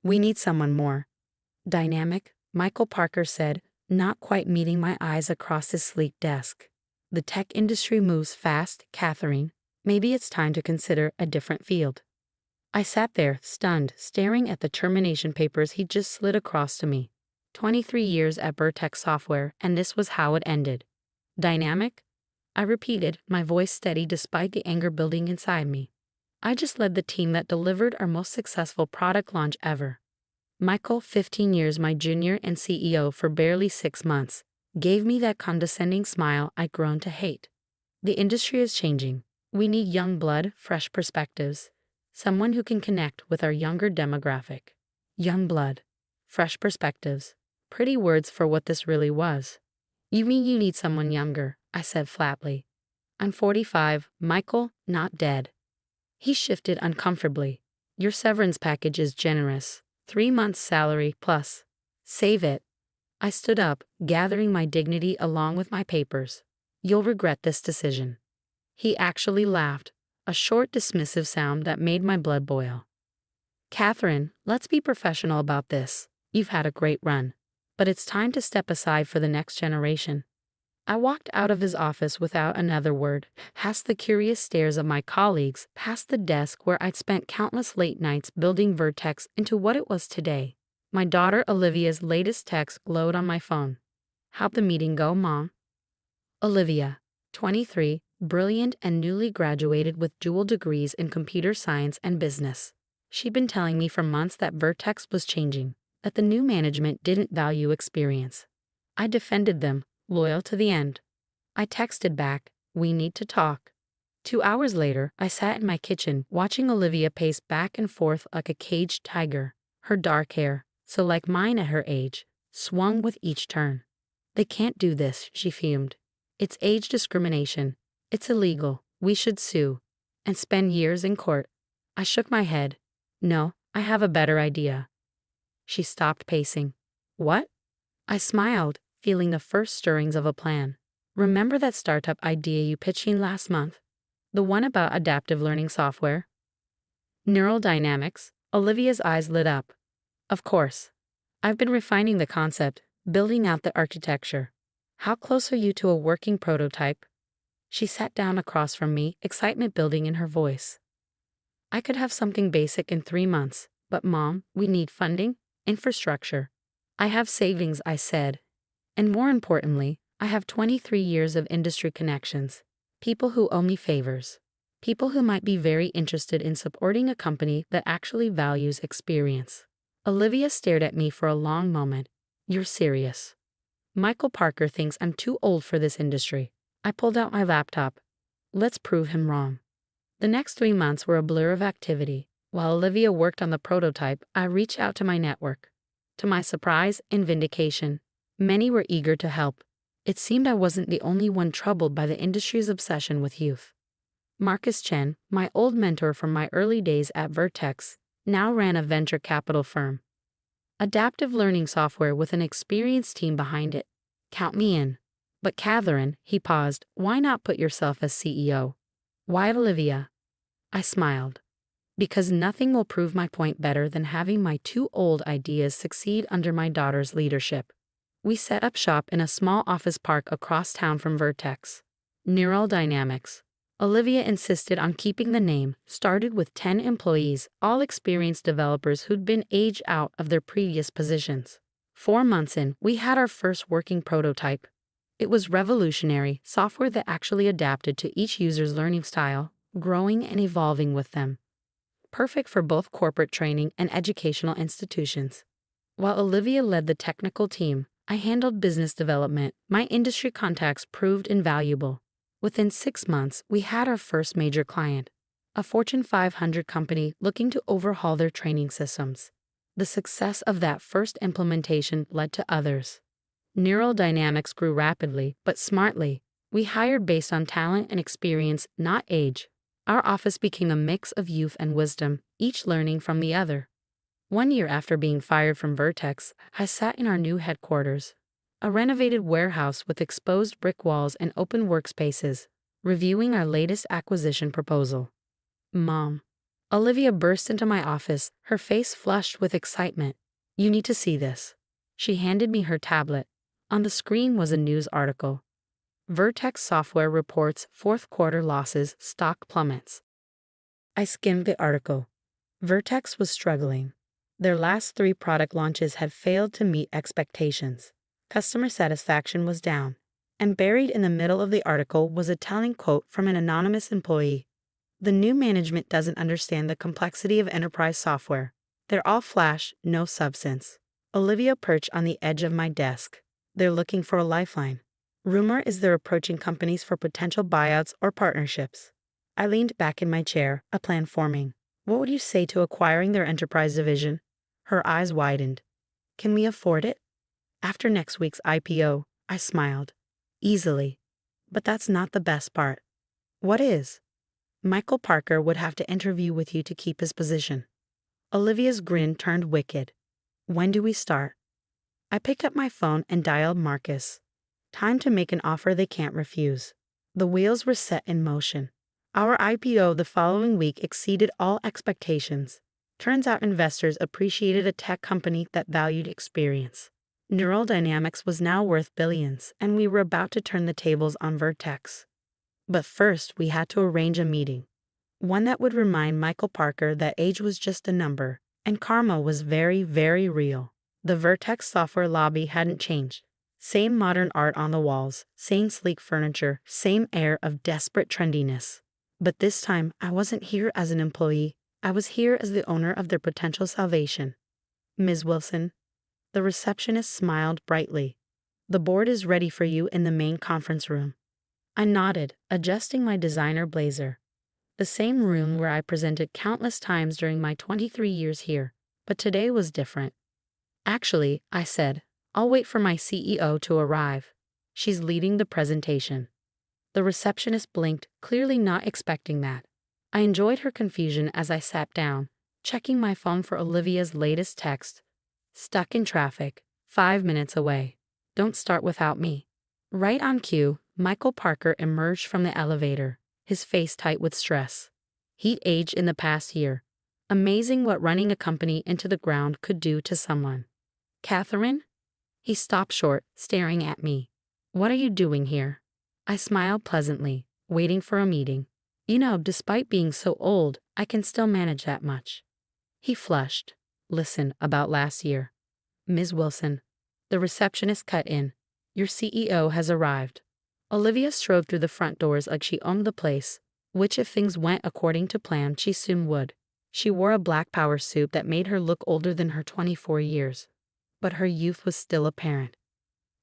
We need someone more dynamic, Michael Parker said, not quite meeting my eyes across his sleek desk. The tech industry moves fast, Catherine. Maybe it's time to consider a different field. I sat there, stunned, staring at the termination papers he just slid across to me. 23 years at Vertex Software, and this was how it ended. Dynamic? I repeated, my voice steady despite the anger building inside me. I just led the team that delivered our most successful product launch ever. Michael, 15 years my junior and CEO for barely 6 months, gave me that condescending smile I'd grown to hate. The industry is changing. We need young blood, fresh perspectives. Someone who can connect with our younger demographic. Young blood, fresh perspectives. Pretty words for what this really was. You mean you need someone younger, I said flatly. I'm 45, Michael, not dead. He shifted uncomfortably. Your severance package is generous. 3 months' salary plus. Save it. I stood up, gathering my dignity along with my papers. You'll regret this decision. He actually laughed, a short dismissive sound that made my blood boil. Catherine, let's be professional about this. You've had a great run. But it's time to step aside for the next generation. I walked out of his office without another word, past the curious stares of my colleagues, past the desk where I'd spent countless late nights building Vertex into what it was today. My daughter Olivia's latest text glowed on my phone. How'd the meeting go, Mom? Olivia, 23, brilliant and newly graduated with dual degrees in computer science and business. She'd been telling me for months that Vertex was changing, that the new management didn't value experience. I defended them, loyal to the end. I texted back, we need to talk. 2 hours later, I sat in my kitchen watching Olivia pace back and forth like a caged tiger. Her dark hair, so like mine at her age, swung with each turn. They can't do this, she fumed. It's age discrimination. It's illegal. We should sue. And spend years in court. I shook my head. No, I have a better idea. She stopped pacing. What? I smiled, feeling the first stirrings of a plan. Remember that startup idea you pitched me last month? The one about adaptive learning software? Neural dynamics? Olivia's eyes lit up. Of course. I've been refining the concept, building out the architecture. How close are you to a working prototype? She sat down across from me, excitement building in her voice. I could have something basic in 3 months, but Mom, we need funding, infrastructure. I have savings, I said. And more importantly, I have 23 years of industry connections. People who owe me favors. People who might be very interested in supporting a company that actually values experience. Olivia stared at me for a long moment. You're serious. Michael Parker thinks I'm too old for this industry. I pulled out my laptop. Let's prove him wrong. The next 3 months were a blur of activity. While Olivia worked on the prototype, I reached out to my network. To my surprise and vindication, many were eager to help. It seemed I wasn't the only one troubled by the industry's obsession with youth. Marcus Chen, my old mentor from my early days at Vertex, now ran a venture capital firm. Adaptive learning software with an experienced team behind it. Count me in. But Catherine, he paused, why not put yourself as CEO? Why Olivia? I smiled. Because nothing will prove my point better than having my 2 old ideas succeed under my daughter's leadership. We set up shop in a small office park across town from Vertex. Neural Dynamics. Olivia insisted on keeping the name, started with 10 employees, all experienced developers who'd been aged out of their previous positions. 4 months in, we had our first working prototype. It was revolutionary, software that actually adapted to each user's learning style, growing and evolving with them. Perfect for both corporate training and educational institutions. While Olivia led the technical team, I handled business development. My industry contacts proved invaluable. Within 6 months, we had our first major client, a Fortune 500 company looking to overhaul their training systems. The success of that first implementation led to others. Neural Dynamics grew rapidly, but smartly. We hired based on talent and experience, not age. Our office became a mix of youth and wisdom, each learning from the other. 1 year after being fired from Vertex, I sat in our new headquarters, a renovated warehouse with exposed brick walls and open workspaces, reviewing our latest acquisition proposal. Mom, Olivia burst into my office, her face flushed with excitement. You need to see this. She handed me her tablet. On the screen was a news article. Vertex Software reports fourth quarter losses, stock plummets. I skimmed the article. Vertex was struggling. Their last 3 product launches had failed to meet expectations. Customer satisfaction was down. And buried in the middle of the article was a telling quote from an anonymous employee. The new management doesn't understand the complexity of enterprise software. They're all flash, no substance. Olivia perched on the edge of my desk. They're looking for a lifeline. Rumor is they're approaching companies for potential buyouts or partnerships. I leaned back in my chair, a plan forming. What would you say to acquiring their enterprise division? Her eyes widened. Can we afford it? After next week's IPO, I smiled. Easily. But that's not the best part. What is? Michael Parker would have to interview with you to keep his position. Olivia's grin turned wicked. When do we start? I picked up my phone and dialed Marcus. Time to make an offer they can't refuse. The wheels were set in motion. Our IPO the following week exceeded all expectations. Turns out investors appreciated a tech company that valued experience. Neural Dynamics was now worth billions, and we were about to turn the tables on Vertex. But first, we had to arrange a meeting. One that would remind Michael Parker that age was just a number, and karma was very, very real. The Vertex software lobby hadn't changed. Same modern art on the walls, same sleek furniture, same air of desperate trendiness. But this time, I wasn't here as an employee. I was here as the owner of their potential salvation. Ms. Wilson. The receptionist smiled brightly. The board is ready for you in the main conference room. I nodded, adjusting my designer blazer. The same room where I presented countless times during my 23 years here, but today was different. Actually, I said, I'll wait for my CEO to arrive. She's leading the presentation. The receptionist blinked, clearly not expecting that. I enjoyed her confusion as I sat down, checking my phone for Olivia's latest text. Stuck in traffic, 5 minutes away. Don't start without me. Right on cue, Michael Parker emerged from the elevator, his face tight with stress. He'd aged in the past year. Amazing what running a company into the ground could do to someone. Catherine? He stopped short, staring at me. What are you doing here? I smiled pleasantly, waiting for a meeting. You know, despite being so old, I can still manage that much. He flushed. Listen, about last year. Ms. Wilson. The receptionist cut in. Your CEO has arrived. Olivia strode through the front doors like she owned the place, which if things went according to plan she soon would. She wore a black power suit that made her look older than her 24 years. But her youth was still apparent.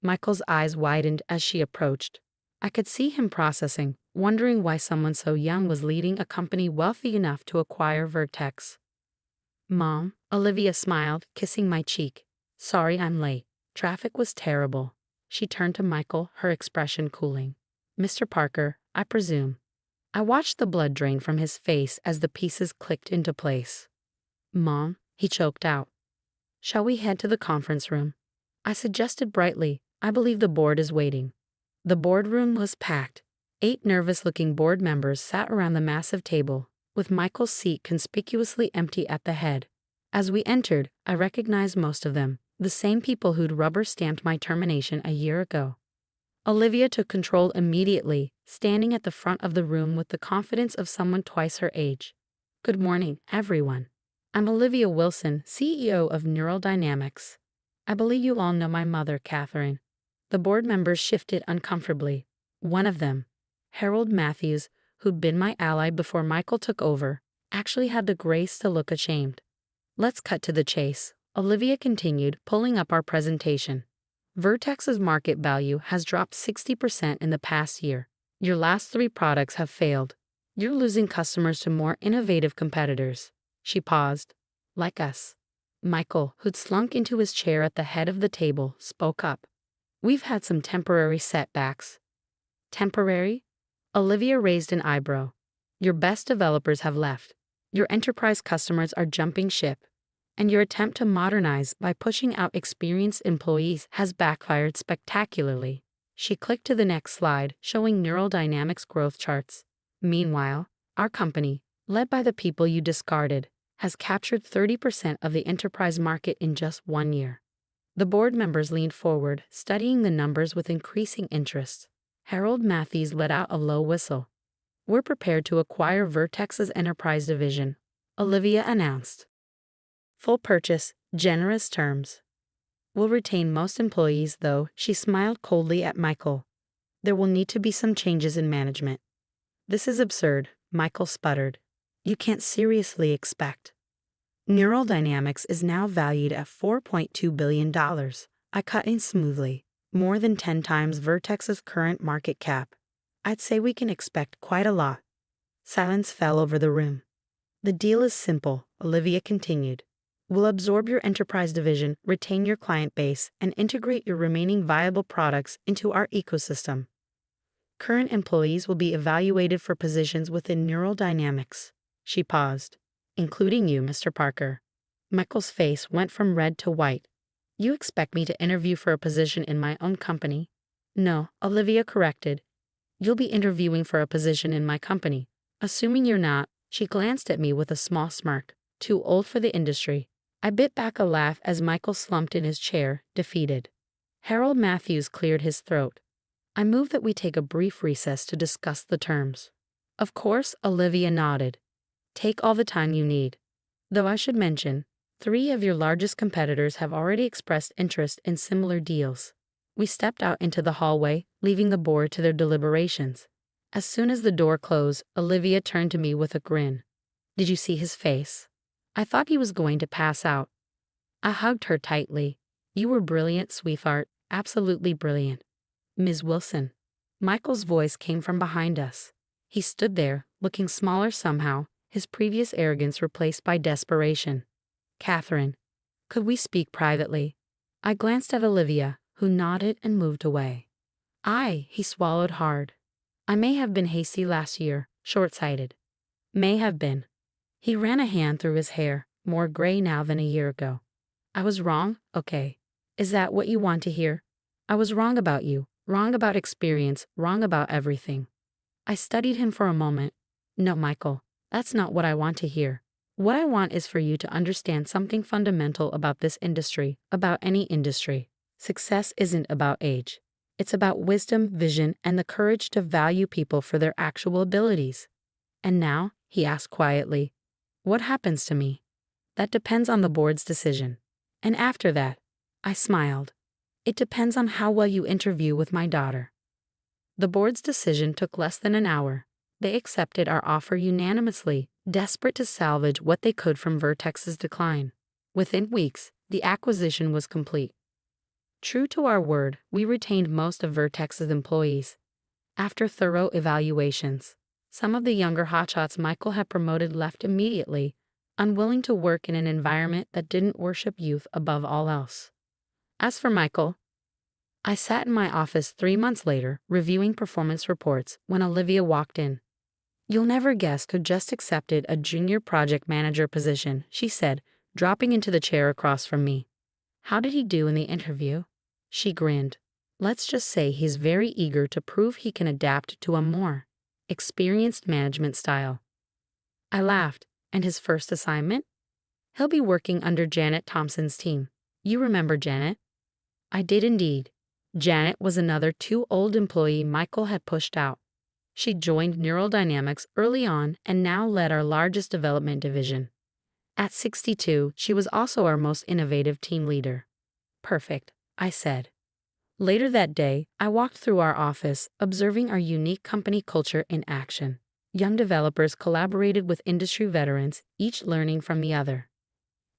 Michael's eyes widened as she approached. I could see him processing, wondering why someone so young was leading a company wealthy enough to acquire Vertex. Mom, Olivia smiled, kissing my cheek. Sorry I'm late. Traffic was terrible. She turned to Michael, her expression cooling. Mr. Parker, I presume. I watched the blood drain from his face as the pieces clicked into place. Mom, he choked out. Shall we head to the conference room? I suggested brightly. I believe the board is waiting. The boardroom was packed. 8 nervous-looking board members sat around the massive table, with Michael's seat conspicuously empty at the head. As we entered, I recognized most of them, the same people who'd rubber-stamped my termination a year ago. Olivia took control immediately, standing at the front of the room with the confidence of someone twice her age. Good morning, everyone. I'm Olivia Wilson, CEO of Neural Dynamics. I believe you all know my mother, Catherine. The board members shifted uncomfortably. One of them, Harold Matthews, who'd been my ally before Michael took over, actually had the grace to look ashamed. Let's cut to the chase, Olivia continued, pulling up our presentation. Vertex's market value has dropped 60% in the past year. Your last 3 products have failed. You're losing customers to more innovative competitors. She paused. Like us. Michael, who'd slunk into his chair at the head of the table, spoke up. We've had some temporary setbacks. Temporary? Olivia raised an eyebrow. Your best developers have left. Your enterprise customers are jumping ship. And your attempt to modernize by pushing out experienced employees has backfired spectacularly. She clicked to the next slide, showing Neural Dynamics growth charts. Meanwhile, our company, led by the people you discarded, has captured 30% of the enterprise market in just 1 year. The board members leaned forward, studying the numbers with increasing interest. Harold Matthews let out a low whistle. "We're prepared to acquire Vertex's enterprise division," Olivia announced. "Full purchase, generous terms. We'll retain most employees, though," she smiled coldly at Michael. "There will need to be some changes in management." "This is absurd," Michael sputtered. "You can't seriously expect." "Neural Dynamics is now valued at $4.2 billion. I cut in smoothly. More than 10 times Vertex's current market cap. I'd say we can expect quite a lot." Silence fell over the room. "The deal is simple," Olivia continued. "We'll absorb your enterprise division, retain your client base, and integrate your remaining viable products into our ecosystem. Current employees will be evaluated for positions within Neural Dynamics." She paused. "Including you, Mr. Parker." Michael's face went from red to white. "You expect me to interview for a position in my own company?" "No," Olivia corrected. "You'll be interviewing for a position in my company. Assuming you're not." She glanced at me with a small smirk. "Too old for the industry." I bit back a laugh as Michael slumped in his chair, defeated. Harold Matthews cleared his throat. "I move that we take a brief recess to discuss the terms." "Of course," Olivia nodded. "Take all the time you need. Though I should mention, 3 of your largest competitors have already expressed interest in similar deals." We stepped out into the hallway, leaving the board to their deliberations. As soon as the door closed, Olivia turned to me with a grin. "Did you see his face? I thought he was going to pass out." I hugged her tightly. "You were brilliant, sweetheart, absolutely brilliant." "Ms. Wilson." Michael's voice came from behind us. He stood there, looking smaller somehow, his previous arrogance replaced by desperation. "Catherine, could we speak privately?" I glanced at Olivia, who nodded and moved away. He swallowed hard. "I may have been hasty last year, short-sighted." "May have been." He ran a hand through his hair, more gray now than a year ago. "I was wrong? Okay. Is that what you want to hear? I was wrong about you, wrong about experience, wrong about everything." I studied him for a moment. "No, Michael, that's not what I want to hear. What I want is for you to understand something fundamental about this industry, about any industry. Success isn't about age. It's about wisdom, vision, and the courage to value people for their actual abilities." "And now," he asked quietly, "what happens to me?" "That depends on the board's decision." "And after that?" I smiled. "It depends on how well you interview with my daughter." The board's decision took less than an hour. They accepted our offer unanimously, desperate to salvage what they could from Vertex's decline. Within weeks, the acquisition was complete. True to our word, we retained most of Vertex's employees. After thorough evaluations, some of the younger hotshots Michael had promoted left immediately, unwilling to work in an environment that didn't worship youth above all else. As for Michael, I sat in my office 3 months later, reviewing performance reports, when Olivia walked in. "You'll never guess who just accepted a junior project manager position," she said, dropping into the chair across from me. "How did he do in the interview?" She grinned. "Let's just say he's very eager to prove he can adapt to a more experienced management style." I laughed. "And his first assignment?" "He'll be working under Janet Thompson's team. You remember Janet?" I did indeed. Janet was another too-old employee Michael had pushed out. She joined Neural Dynamics early on and now led our largest development division. At 62, she was also our most innovative team leader. "Perfect," I said. Later that day, I walked through our office, observing our unique company culture in action. Young developers collaborated with industry veterans, each learning from the other.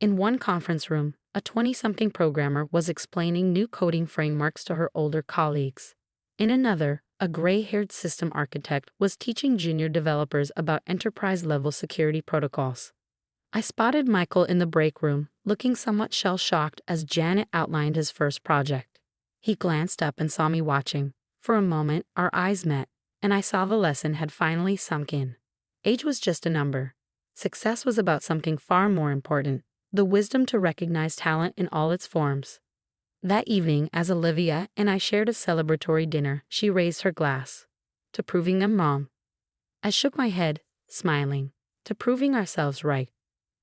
In one conference room, a 20-something programmer was explaining new coding frameworks to her older colleagues. In another, a gray-haired system architect was teaching junior developers about enterprise-level security protocols. I spotted Michael in the break room, looking somewhat shell-shocked as Janet outlined his first project. He glanced up and saw me watching. For a moment, our eyes met, and I saw the lesson had finally sunk in. Age was just a number. Success was about something far more important: the wisdom to recognize talent in all its forms. That evening, as Olivia and I shared a celebratory dinner, she raised her glass. "To proving them wrong." I shook my head, smiling. to proving ourselves right.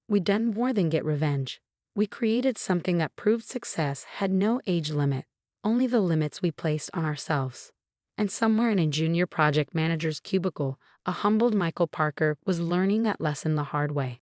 We done more than get revenge. We created something that proved success had no age limit, only the limits we placed on ourselves. And somewhere in a junior project manager's cubicle, a humbled Michael Parker was learning that lesson the hard way.